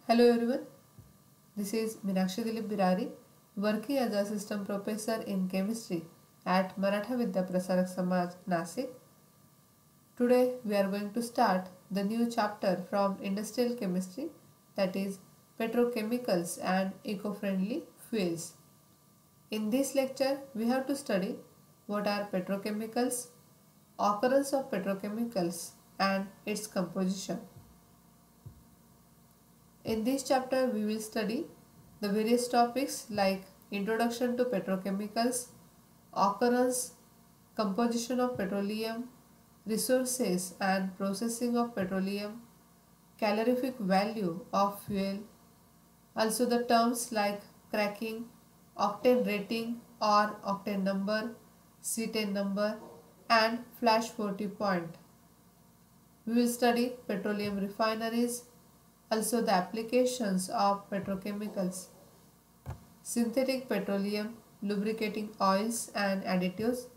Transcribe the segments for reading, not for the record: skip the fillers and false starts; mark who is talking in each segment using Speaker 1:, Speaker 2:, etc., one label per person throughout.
Speaker 1: Hello everyone, this is Meenakshi Dilip Birari, working as assistant professor in chemistry at Maratha Vidya Prasarak Samaj, Nasik. Today we are going to start the new chapter from industrial chemistry, that is petrochemicals and eco-friendly fuels. In this lecture we have to study what are petrochemicals, occurrence of petrochemicals and its composition. In this chapter, we will study the various topics like introduction to petrochemicals, occurrence, composition of petroleum, resources and processing of petroleum, calorific value of fuel, also the terms like cracking, octane rating or octane number, C10 number and flash 40 point. We will study petroleum refineries, also the applications of petrochemicals, synthetic petroleum, lubricating oils and additives.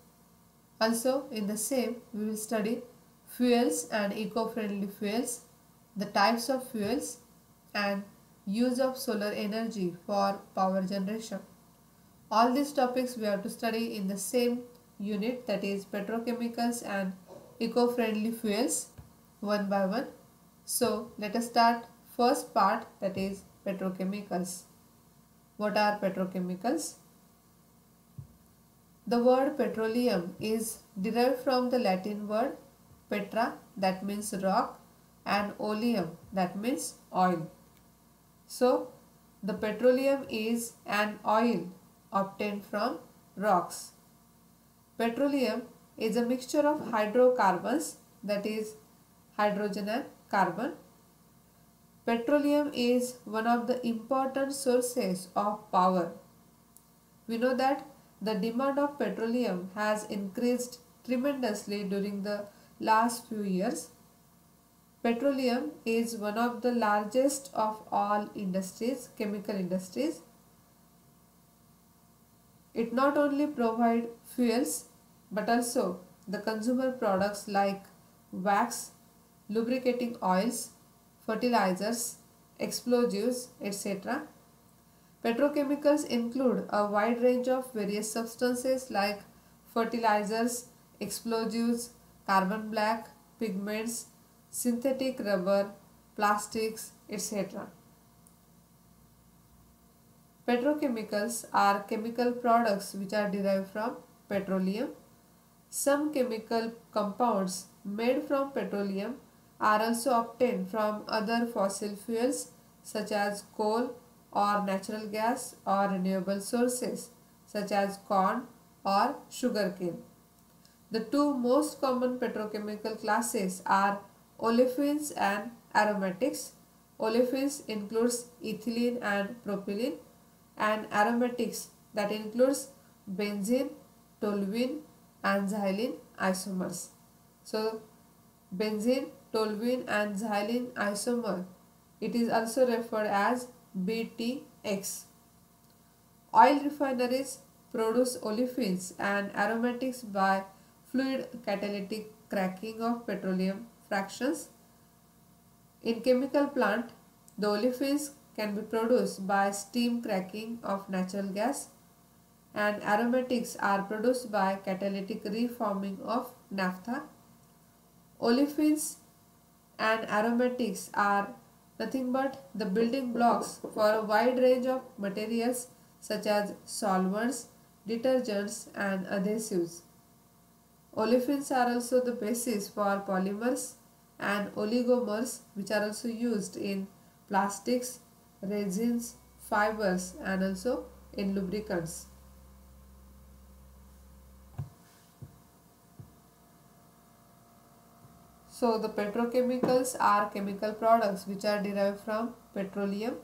Speaker 1: Also in the same we will study fuels and eco-friendly fuels, the types of fuels and use of solar energy for power generation. All these topics we have to study in the same unit, that is petrochemicals and eco-friendly fuels, one by one. So let us start first part, that is petrochemicals. What are petrochemicals? The word petroleum is derived from the Latin word petra, that means rock, and oleum, that means oil. So the petroleum is an oil obtained from rocks. Petroleum is a mixture of hydrocarbons, that is hydrogen and carbon. Petroleum is one of the important sources of power. We know that the demand of petroleum has increased tremendously during the last few years. Petroleum is one of the largest of all industries, chemical industries. It not only provides fuels but also the consumer products like wax, lubricating oils, fertilizers, explosives, etc. Petrochemicals include a wide range of various substances like fertilizers, explosives, carbon black, pigments, synthetic rubber, plastics, etc. Petrochemicals are chemical products which are derived from petroleum. Some chemical compounds made from petroleum are also obtained from other fossil fuels such as coal or natural gas or renewable sources such as corn or sugarcane. The two most common petrochemical classes are olefins and aromatics. Olefins includes ethylene and propylene, and aromatics that includes benzene, toluene and xylene isomers. So benzene, toluene and xylene isomer, it is also referred as BTX. Oil refineries produce olefins and aromatics by fluid catalytic cracking of petroleum fractions. In chemical plant, the olefins can be produced by steam cracking of natural gas, and aromatics are produced by catalytic reforming of naphtha. Olefins and aromatics are nothing but the building blocks for a wide range of materials such as solvents, detergents and adhesives. Olefins are also the basis for polymers and oligomers, which are also used in plastics, resins, fibers and also in lubricants. So the petrochemicals are chemical products which are derived from petroleum.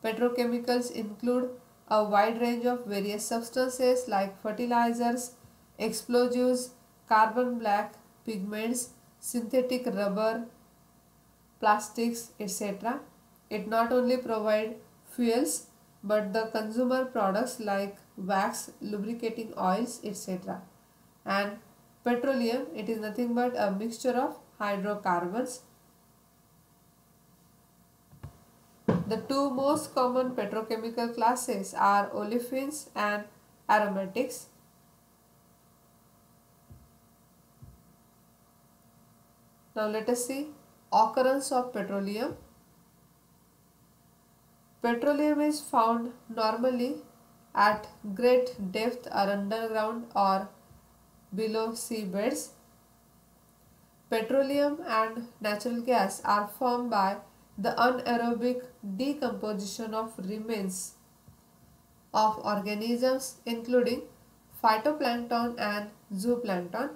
Speaker 1: Petrochemicals include a wide range of various substances like fertilizers, explosives, carbon black, pigments, synthetic rubber, plastics, etc. It not only provides fuels but the consumer products like wax, lubricating oils, etc. And petroleum, it is nothing but a mixture of hydrocarbons. The two most common petrochemical classes are olefins and aromatics. Now let us see occurrence of petroleum. Petroleum is found normally at great depth or underground or below seabeds. Petroleum and natural gas are formed by the anaerobic decomposition of remains of organisms including phytoplankton and zooplankton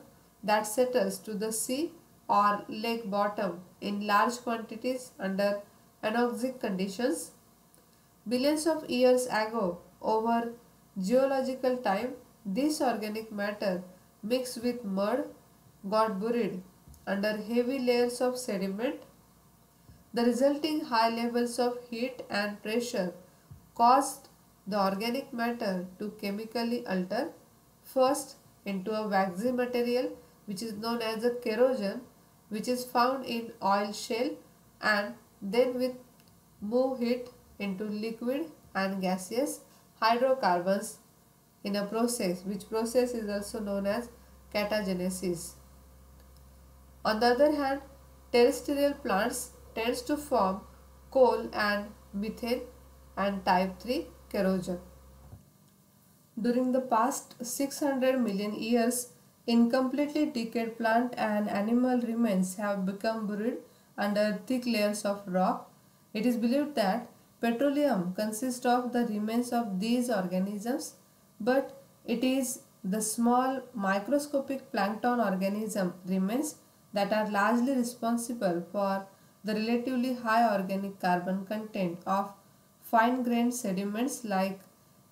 Speaker 1: that settles to the sea or lake bottom in large quantities under anoxic conditions. Billions of years ago, over geological time, this organic matter mixed with mud got buried under heavy layers of sediment. The resulting high levels of heat and pressure caused the organic matter to chemically alter, first into a waxy material which is known as a kerogen, which is found in oil shale, and then with move heat into liquid and gaseous hydrocarbons in a process which process is also known as catagenesis. On the other hand, terrestrial plants tends to form coal and methane and type 3 kerogen. During the past 600 million years, incompletely decayed plant and animal remains have become buried under thick layers of rock. It is believed that petroleum consists of the remains of these organisms, but it is the small microscopic plankton organism remains that are largely responsible for the relatively high organic carbon content of fine-grained sediments like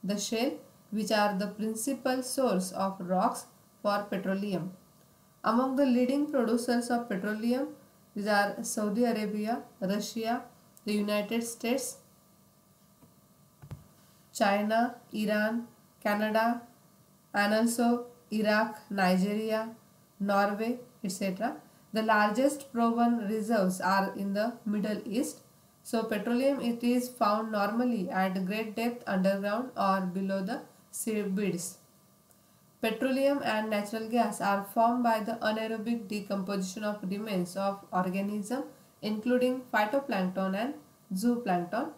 Speaker 1: the shale, which are the principal source of rocks for petroleum. Among the leading producers of petroleum, these are Saudi Arabia, Russia, the United States, China, Iran, Canada, and also Iraq, Nigeria, Norway, etc. The largest proven reserves are in the Middle East. So petroleum it is found normally at great depth underground or below the seabeds. Petroleum and natural gas are formed by the anaerobic decomposition of remains of organisms including phytoplankton and zooplankton.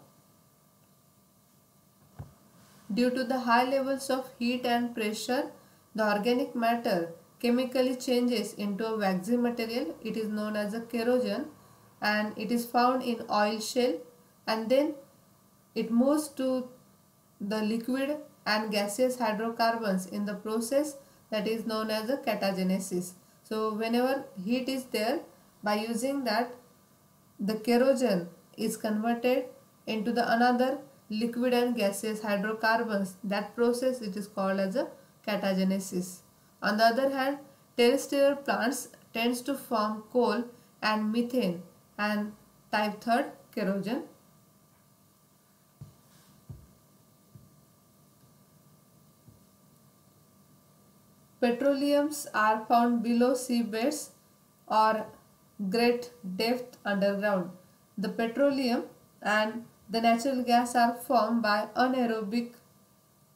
Speaker 1: Due to the high levels of heat and pressure, the organic matter chemically changes into a waxy material. It is known as a kerogen and it is found in oil shale, and then it moves to the liquid and gaseous hydrocarbons in the process that is known as a catagenesis. So whenever heat is there, by using that the kerogen is converted into the another liquid and gaseous hydrocarbons. That process it is called as a catagenesis. On the other hand, terrestrial plants tends to form coal and methane and type 3 kerogen. Petroleums are found below seabeds or great depth underground. The petroleum and the natural gas are formed by anaerobic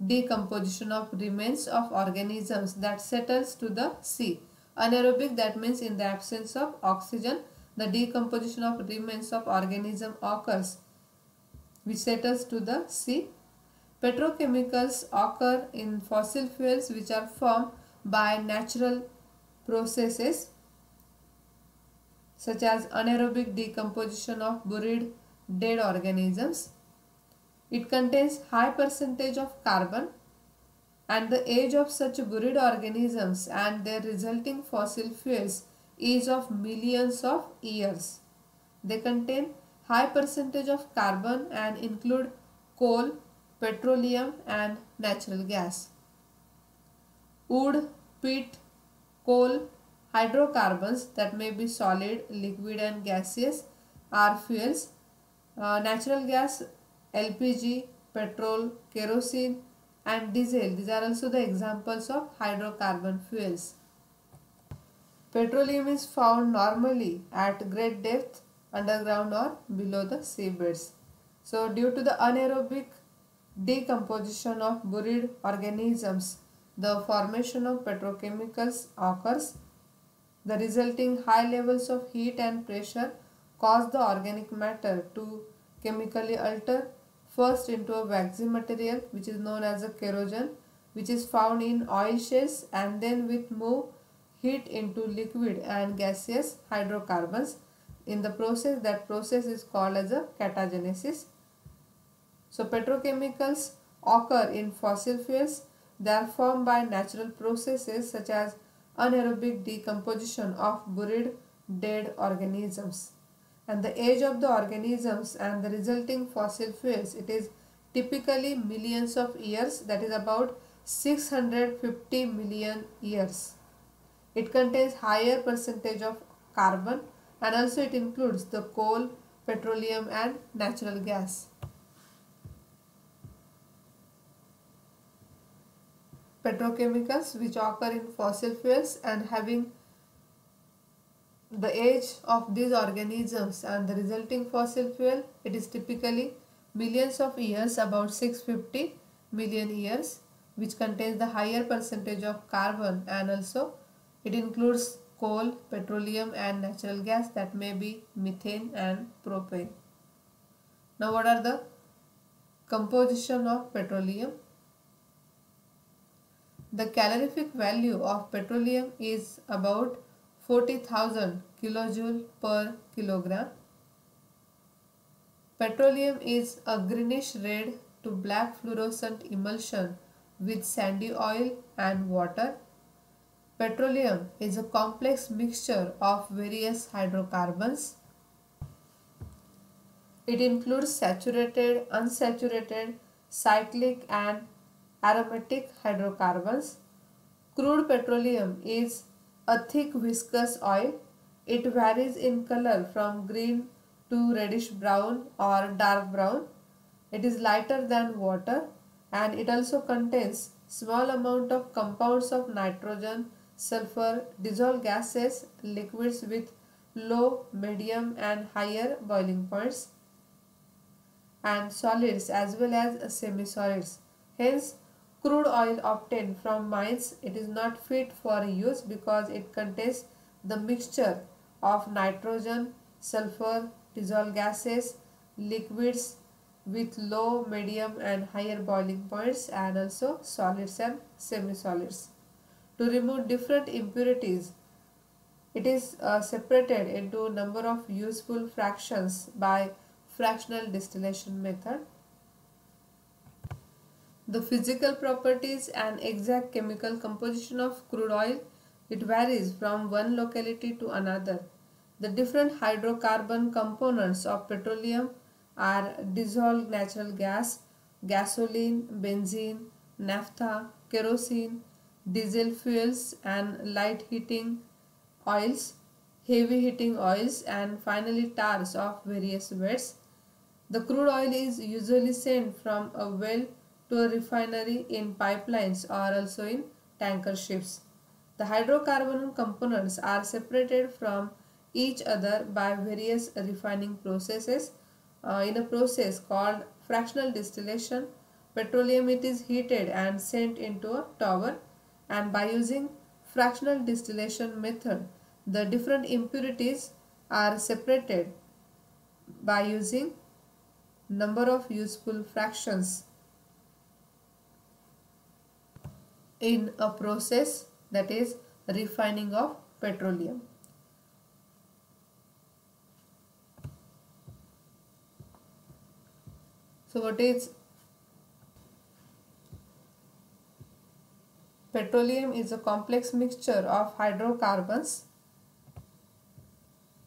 Speaker 1: decomposition of remains of organisms that settles to the sea. Anaerobic, that means in the absence of oxygen, the decomposition of remains of organism occurs which settles to the sea. Petrochemicals occur in fossil fuels which are formed by natural processes such as anaerobic decomposition of buried dead organisms. It contains high percentage of carbon, and the age of such buried organisms and their resulting fossil fuels is of millions of years. They contain high percentage of carbon and include coal, petroleum and natural gas. Wood, peat, coal, hydrocarbons that may be solid, liquid and gaseous are fuels. Natural gas, LPG, petrol, kerosene and diesel, these are also the examples of hydrocarbon fuels. Petroleum is found normally at great depth underground or below the seabeds. So due to the anaerobic decomposition of buried organisms, the formation of petrochemicals occurs. The resulting high levels of heat and pressure cause the organic matter to chemically alter, first into a waxy material which is known as a kerogen, which is found in oil shales, and then with move heat into liquid and gaseous hydrocarbons. In the process, that process is called as a catagenesis. So petrochemicals occur in fossil fuels. They are formed by natural processes such as anaerobic decomposition of buried dead organisms. And the age of the organisms and the resulting fossil fuels, it is typically millions of years, that is about 650 million years. It contains higher percentage of carbon, and also it includes the coal, petroleum and natural gas. Petrochemicals which occur in fossil fuels and having the age of these organisms and the resulting fossil fuel, it is typically millions of years, about 650 million years, which contains the higher percentage of carbon, and also it includes coal, petroleum and natural gas, that may be methane and propane. Now what are the composition of petroleum? The calorific value of petroleum is about 40,000 kilojoule per kilogram. Petroleum is a greenish red to black fluorescent emulsion with sandy oil and water. Petroleum is a complex mixture of various hydrocarbons. It includes saturated, unsaturated, cyclic and aromatic hydrocarbons. Crude petroleum is a thick viscous oil. It varies in color from green to reddish brown or dark brown. It is lighter than water, and it also contains small amount of compounds of nitrogen, sulfur, dissolved gases, liquids with low, medium and higher boiling points, and solids as well as semi-solids. Hence, crude oil obtained from mines, it is not fit for use because it contains the mixture of nitrogen, sulfur, dissolved gases, liquids with low, medium and higher boiling points, and also solids and semi-solids. To remove different impurities, it is separated into number of useful fractions by fractional distillation method. The physical properties and exact chemical composition of crude oil, it varies from one locality to another. The different hydrocarbon components of petroleum are dissolved natural gas, gasoline, benzene, naphtha, kerosene, diesel fuels and light heating oils, heavy heating oils and finally tars of various weights. The crude oil is usually sent from a well to a refinery in pipelines or also in tanker ships. The hydrocarbon components are separated from each other by various refining processes. In a process called fractional distillation, petroleum it is heated and sent into a tower, and by using fractional distillation method, the different impurities are separated by using number of useful fractions in a process, that is refining of petroleum. So what is petroleum? Is a complex mixture of hydrocarbons.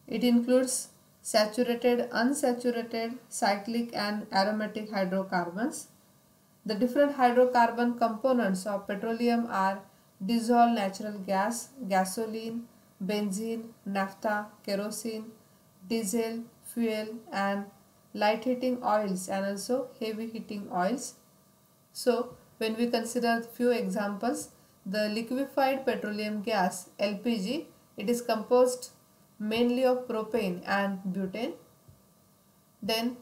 Speaker 1: It includes saturated, unsaturated, cyclic and aromatic hydrocarbons. The different hydrocarbon components of petroleum are dissolved natural gas, gasoline, benzene, naphtha, kerosene, diesel, fuel and light heating oils and also heavy heating oils. So when we consider few examples, the liquefied petroleum gas LPG, it is composed mainly of propane and butane. Then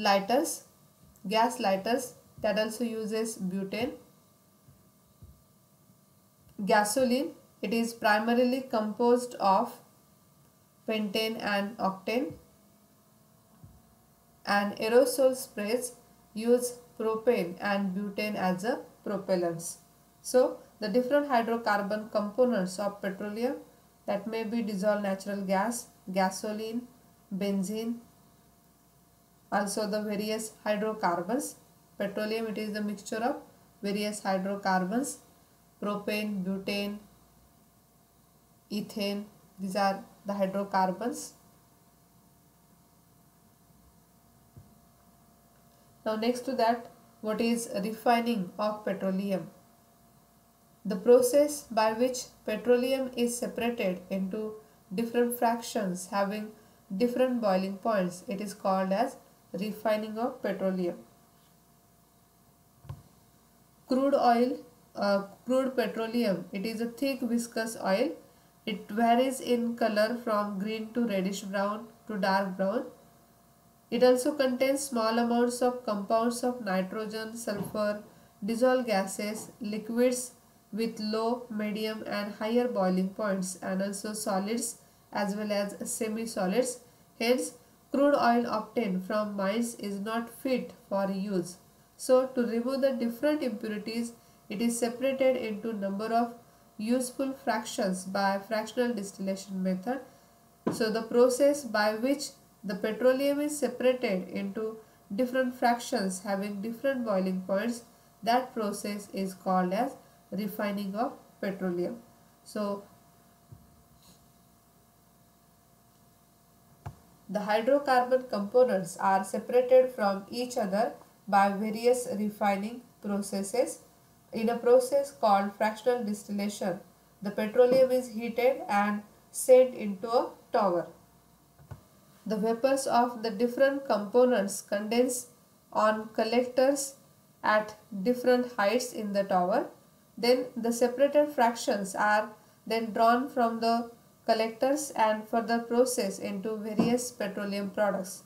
Speaker 1: lighters, gas lighters, that also uses butane. Gasoline, it is primarily composed of pentane and octane. And aerosol sprays use propane and butane as a propellants. So the different hydrocarbon components of petroleum, that may be dissolved natural gas, gasoline, benzene, also the various hydrocarbons. Petroleum, it is the mixture of various hydrocarbons, propane, butane, ethane, these are the hydrocarbons. Now next to that, what is refining of petroleum? The process by which petroleum is separated into different fractions having different boiling points, it is called as refining of petroleum. Crude oil, crude petroleum, it is a thick viscous oil. It varies in color from green to reddish brown to dark brown. It also contains small amounts of compounds of nitrogen, sulfur, dissolved gases, liquids with low, medium and higher boiling points, and also solids as well as semi-solids. Hence, crude oil obtained from mines is not fit for use. So, to remove the different impurities, it is separated into number of useful fractions by fractional distillation method. So, the process by which the petroleum is separated into different fractions having different boiling points, that process is called as refining of petroleum. So, the hydrocarbon components are separated from each other by various refining processes. In a process called fractional distillation, the petroleum is heated and sent into a tower. The vapors of the different components condense on collectors at different heights in the tower. Then the separated fractions are then drawn from the collectors and further processed into various petroleum products.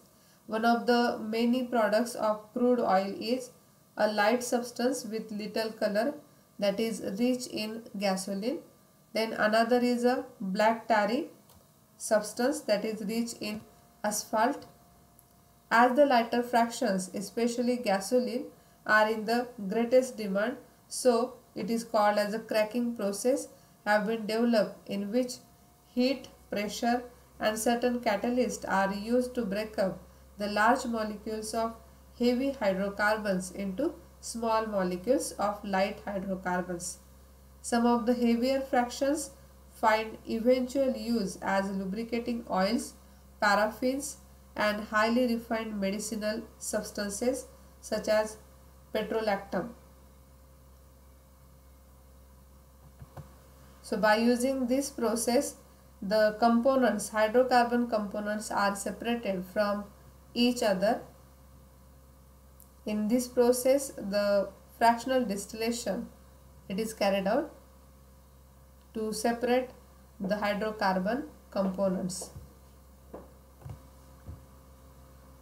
Speaker 1: One of the many products of crude oil is a light substance with little color, that is rich in gasoline. Then another is a black tarry substance, that is rich in asphalt. As the lighter fractions, especially gasoline, are in the greatest demand, so it is called as a cracking process have been developed, in which heat, pressure and certain catalysts are used to break up the large molecules of heavy hydrocarbons into small molecules of light hydrocarbons. Some of the heavier fractions find eventual use as lubricating oils, paraffins and highly refined medicinal substances such as petrolactam. So by using this process, the components, hydrocarbon components are separated from each other. In this process, the fractional distillation, it is carried out to separate the hydrocarbon components.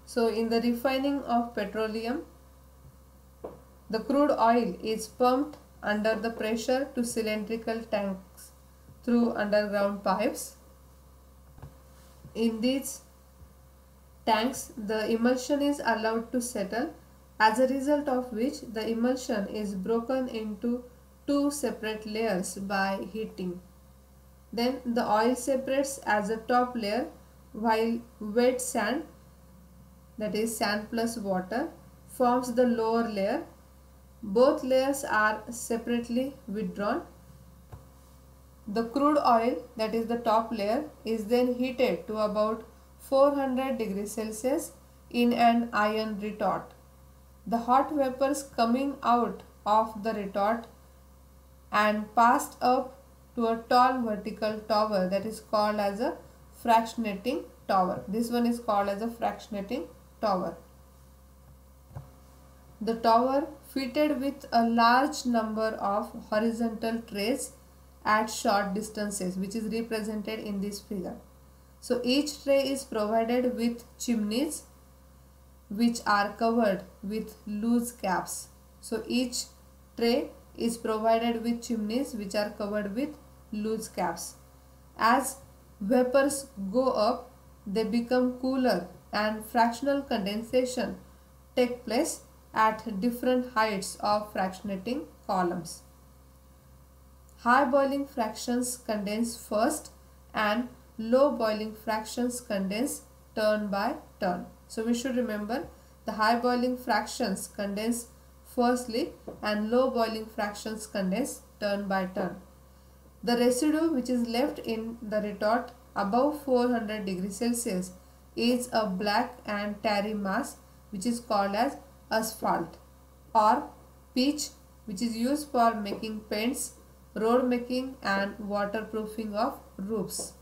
Speaker 1: So in the refining of petroleum, the crude oil is pumped under the pressure to cylindrical tanks through underground pipes. In these tanks, the emulsion is allowed to settle, as a result of which the emulsion is broken into two separate layers by heating. Then the oil separates as a top layer, while wet sand, that is sand plus water, forms the lower layer. Both layers are separately withdrawn. The crude oil, that is the top layer, is then heated to about 400 degrees Celsius in an iron retort. The hot vapors coming out of the retort and passed up to a tall vertical tower, that is called as a fractionating tower. This one is called as a fractionating tower. The tower fitted with a large number of horizontal trays at short distances, which is represented in this figure. So each tray is provided with chimneys which are covered with loose caps. So each tray is provided with chimneys which are covered with loose caps. As vapors go up, they become cooler and fractional condensation take place at different heights of fractionating columns. High boiling fractions condense first and low boiling fractions condense turn by turn. So we should remember the high boiling fractions condense firstly and low boiling fractions condense turn by turn. The residue which is left in the retort above 400 degrees Celsius is a black and tarry mass which is called as asphalt or pitch, which is used for making paints, road making and waterproofing of roofs.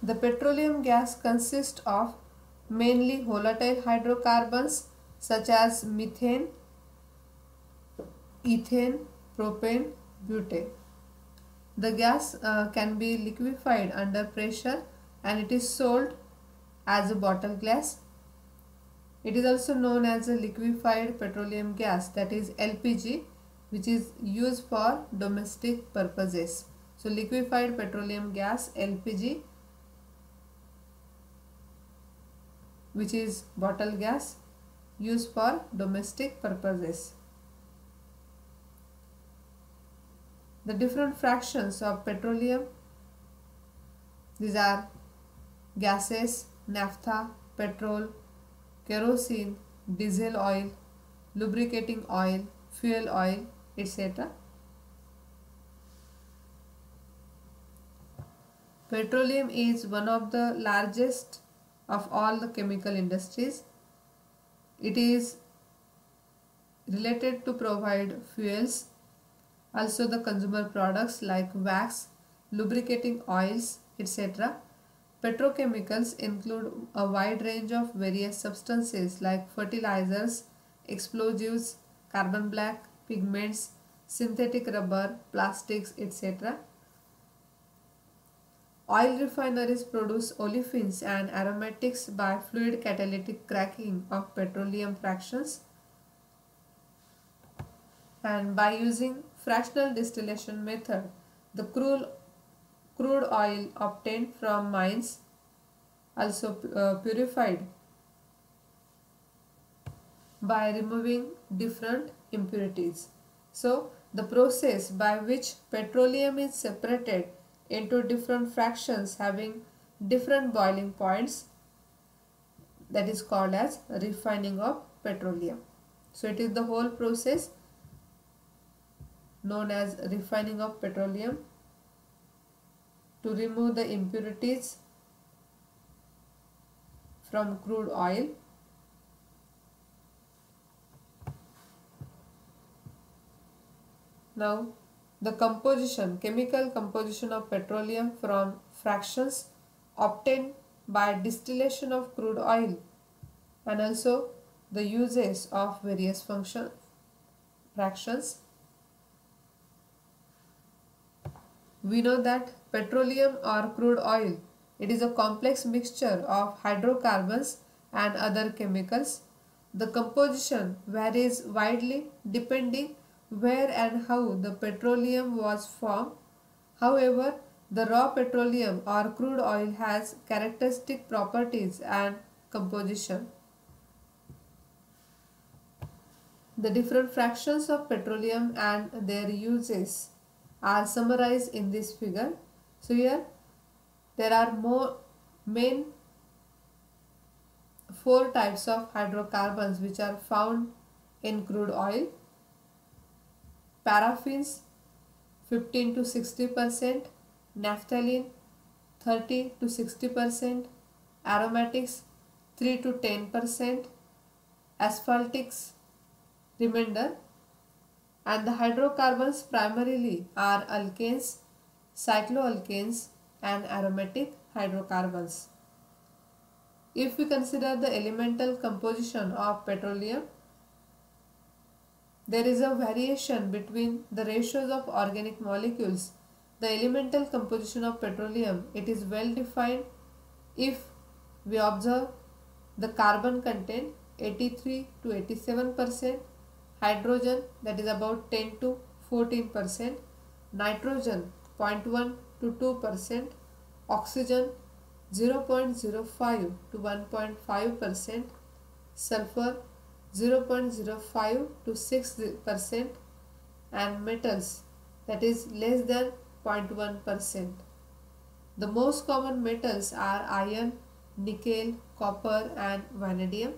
Speaker 1: The petroleum gas consists of mainly volatile hydrocarbons such as methane, ethane, propane, butane. The gas can be liquefied under pressure and it is sold as a bottle gas. It is also known as a liquefied petroleum gas, that is LPG, which is used for domestic purposes. So liquefied petroleum gas LPG, which is bottle gas, used for domestic purposes. The different fractions of petroleum, these are gases, naphtha, petrol, kerosene, diesel oil, lubricating oil, fuel oil, etc. Petroleum is one of the largest of all the chemical industries. It is related to provide fuels, also the consumer products like wax, lubricating oils, etc. Petrochemicals include a wide range of various substances like fertilizers, explosives, carbon black, pigments, synthetic rubber, plastics, etc. Oil refineries produce olefins and aromatics by fluid catalytic cracking of petroleum fractions, and by using fractional distillation method, the crude oil obtained from mines also purified by removing different impurities. So the process by which petroleum is separated into different fractions having different boiling points, that is called as refining of petroleum. So it is the whole process known as refining of petroleum to remove the impurities from crude oil. Now the chemical composition of petroleum from fractions obtained by distillation of crude oil, and also the uses of various fractions. We know that petroleum or crude oil, it is a complex mixture of hydrocarbons and other chemicals. The composition varies widely depending where and how the petroleum was formed. However, the raw petroleum or crude oil has characteristic properties and composition. The different fractions of petroleum and their uses are summarized in this figure. So here there are main 4 types of hydrocarbons which are found in crude oil. Paraffins 15 to 60%, naphthalene 30 to 60%, aromatics 3 to 10%, asphaltics remainder, and the hydrocarbons primarily are alkanes, cycloalkanes and aromatic hydrocarbons. If we consider the elemental composition of petroleum, there is a variation between the ratios of organic molecules. The elemental composition of petroleum, it is well defined if we observe the carbon content 83 to 87%, hydrogen that is about 10 to 14%, nitrogen 0.1 to 2%, oxygen 0.05 to 1.5%, sulfur 0.05 to 6%, and metals that is less than 0.1%. The most common metals are iron, nickel, copper and vanadium.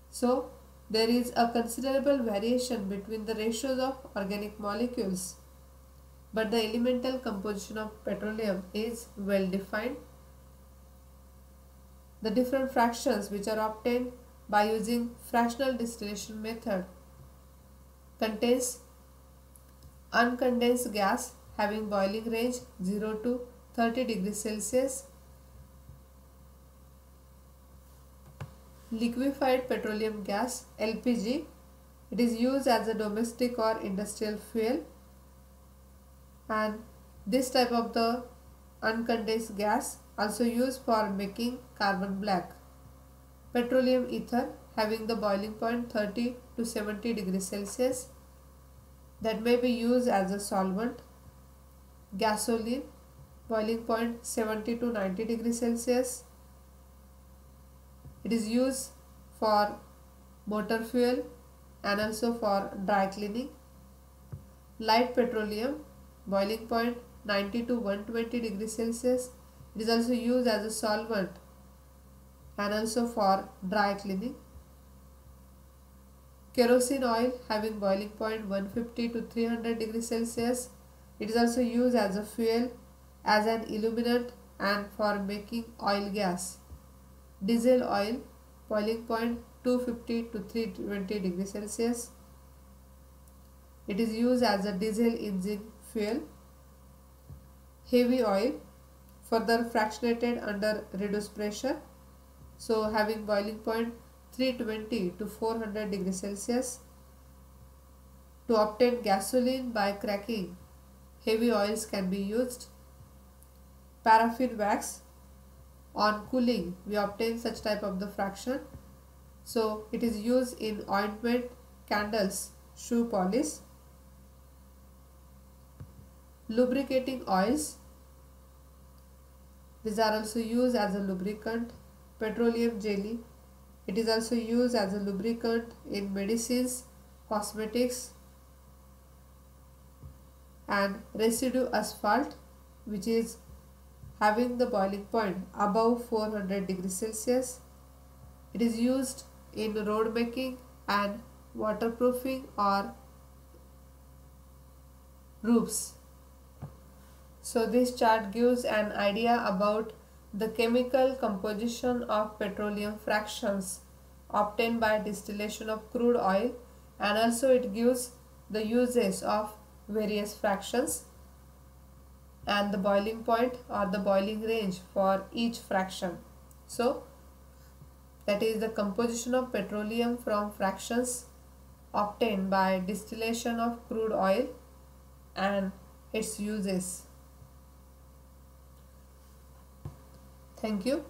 Speaker 1: So, there is a considerable variation between the ratios of organic molecules, but the elemental composition of petroleum is well defined. The different fractions which are obtained by using fractional distillation method contains uncondensed gas having boiling range 0 to 30 degrees Celsius, liquefied petroleum gas LPG, it is used as a domestic or industrial fuel, and this type of the uncondensed gas also used for making carbon black. Petroleum ether having the boiling point 30 to 70 degrees Celsius, that may be used as a solvent. Gasoline boiling point 70 to 90 degrees Celsius, it is used for motor fuel and also for dry cleaning. Light petroleum boiling point 90 to 120 degrees Celsius, it is also used as a solvent and also for dry cleaning. Kerosene oil having boiling point 150 to 300 degrees Celsius, it is also used as a fuel, as an illuminant and for making oil gas. Diesel oil boiling point 250 to 320 degrees Celsius, it is used as a diesel engine fuel. Heavy oil further fractionated under reduced pressure, so having boiling point 320 to 400 degrees Celsius. To obtain gasoline by cracking, heavy oils can be used. Paraffin wax, on cooling we obtain such type of the fraction, so it is used in ointment, candles, shoe polish. Lubricating oils, these are also used as a lubricant. Petroleum jelly, it is also used as a lubricant in medicines, cosmetics. And residue asphalt, which is having the boiling point above 400 degrees Celsius, it is used in road making and waterproofing or roofs. So this chart gives an idea about the chemical composition of petroleum fractions obtained by distillation of crude oil, and also it gives the uses of various fractions and the boiling point or the boiling range for each fraction. So that is the composition of petroleum from fractions obtained by distillation of crude oil and its uses. Thank you.